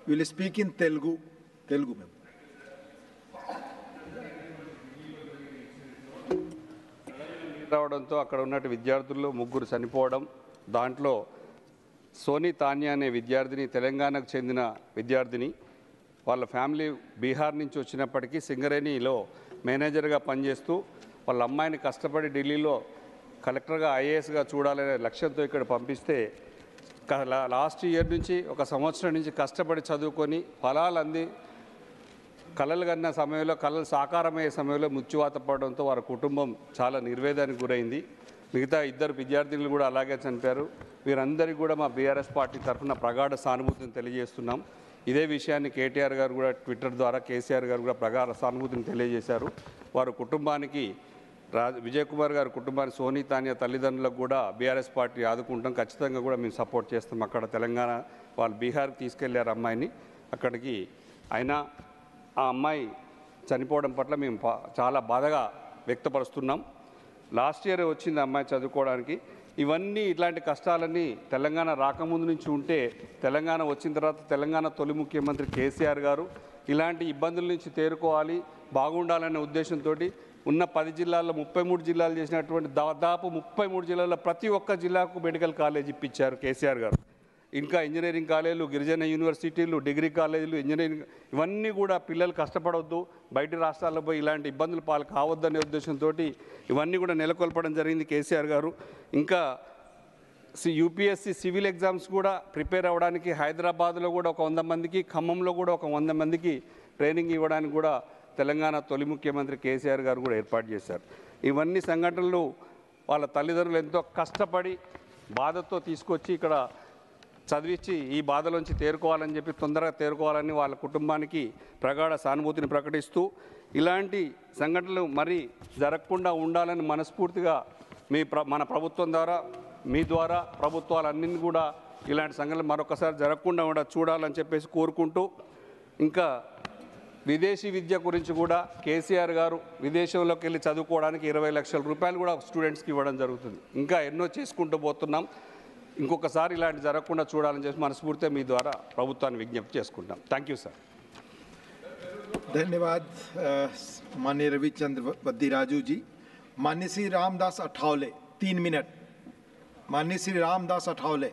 will speak in Telugu. Telugu, ma'am. రావడంతో అక్కడ ఉన్న విద్యార్థుల్లో ముగ్గురు చనిపోవడం, దాంట్లో సోని తాన్యా అనే విద్యార్థిని తెలంగాణకు చెందిన విద్యార్థిని, వాళ్ళ ఫ్యామిలీ బీహార్ నుంచి వచ్చినప్పటికీ సింగరేణిలో మేనేజర్గా పనిచేస్తూ వాళ్ళ అమ్మాయిని కష్టపడి ఢిల్లీలో కలెక్టర్గా ఐఏఎస్గా చూడాలనే లక్ష్యంతో ఇక్కడ పంపిస్తే లాస్ట్ ఇయర్ నుంచి ఒక సంవత్సరం నుంచి కష్టపడి చదువుకొని ఫలాలు అంది కళలు కన్న సమయంలో కళలు సాకారమయ్యే సమయంలో మృత్యువాత పడడంతో వారి కుటుంబం చాలా నిర్వేదానికి గురైంది. మిగతా ఇద్దరు విద్యార్థులు కూడా అలాగే చనిపోయారు. వీరందరికీ కూడా మా బీఆర్ఎస్ పార్టీ తరఫున ప్రగాఢ సానుభూతిని తెలియజేస్తున్నాం. ఇదే విషయాన్ని కేటీఆర్ గారు కూడా ట్విట్టర్ ద్వారా కేసీఆర్ గారు కూడా ప్రగాఢ సానుభూతిని తెలియజేశారు. వారి కుటుంబానికి విజయ్ కుమార్ గారి కుటుంబానికి సోని తాన్యా తల్లిదండ్రులకు కూడా బీఆర్ఎస్ పార్టీ ఆదుకుంటాం, ఖచ్చితంగా కూడా మేము సపోర్ట్ చేస్తాం. అక్కడ తెలంగాణ వాళ్ళు బీహార్కి తీసుకెళ్లారు అమ్మాయిని అక్కడికి, అయినా ఆ అమ్మాయి చనిపోవడం పట్ల మేము చాలా బాధగా వ్యక్తపరుస్తున్నాం. లాస్ట్ ఇయర్ వచ్చింది అమ్మాయి చదువుకోవడానికి. ఇవన్నీ ఇట్లాంటి కష్టాలన్నీ తెలంగాణ రాకముందు నుంచి ఉంటే, తెలంగాణ వచ్చిన తర్వాత తెలంగాణ తొలి ముఖ్యమంత్రి కేసీఆర్ గారు ఇలాంటి ఇబ్బందుల నుంచి తేరుకోవాలి, బాగుండాలనే ఉద్దేశంతో ఉన్న 10 జిల్లాల్లో 33 జిల్లాలు చేసినటువంటి దాదాపు 33 జిల్లాల్లో ప్రతి ఒక్క జిల్లాకు మెడికల్ కాలేజ్ ఇప్పించారు కేసీఆర్ గారు. ఇంకా ఇంజనీరింగ్ కాలేజీలు, గిరిజన యూనివర్సిటీలు, డిగ్రీ కాలేజీలు, ఇంజనీరింగ్ ఇవన్నీ కూడా పిల్లలు కష్టపడవద్దు, బయట రాష్ట్రాల్లో పోయి ఇలాంటి ఇబ్బందులు పాలు కావద్దనే ఉద్దేశంతో ఇవన్నీ కూడా నెలకొల్పడం జరిగింది కేసీఆర్ గారు. ఇంకా యూపీఎస్సీ సివిల్ ఎగ్జామ్స్ కూడా ప్రిపేర్ అవ్వడానికి హైదరాబాద్లో కూడా ఒక 100 మందికి, ఖమ్మంలో కూడా ఒక 100 మందికి ట్రైనింగ్ ఇవ్వడానికి కూడా తెలంగాణ తొలి ముఖ్యమంత్రి కేసీఆర్ గారు కూడా ఏర్పాటు చేశారు. ఇవన్నీ సంఘటనలు వాళ్ళ తల్లిదండ్రులు ఎంతో కష్టపడి బాధతో తీసుకొచ్చి ఇక్కడ చదివించి ఈ బాధలోంచి తేరుకోవాలని చెప్పి, తొందరగా తేరుకోవాలని వాళ్ళ కుటుంబానికి ప్రగాఢ సానుభూతిని ప్రకటిస్తూ, ఇలాంటి సంఘటనలు మరీ జరగకుండా ఉండాలని మనస్ఫూర్తిగా మన ప్రభుత్వం ద్వారా, మీ ద్వారా ప్రభుత్వాలన్నీ కూడా ఇలాంటి సంఘటనలు మరొకసారి జరగకుండా చూడాలని చెప్పేసి కోరుకుంటూ, ఇంకా విదేశీ విద్య గురించి కూడా కేసీఆర్ గారు విదేశంలోకి వెళ్ళి చదువుకోవడానికి 20 లక్షల రూపాయలు కూడా స్టూడెంట్స్కి ఇవ్వడం జరుగుతుంది. ఇంకా ఎన్నో చేసుకుంటూ పోతున్నాం. ఇంకొకసారి ఇలాంటి జరగకుండా చూడాలని చెప్పి మనస్ఫూర్తిగా మీ ద్వారా ప్రభుత్వాన్ని విజ్ఞప్తి చేసుకుంటాం. Thank you sir. धन्यवाद माननीय रविचंद्र वद्दीराजू जी. माननीय श्री रामदास अठावले 3 मिनट. माननीय श्री रामदास अठावले.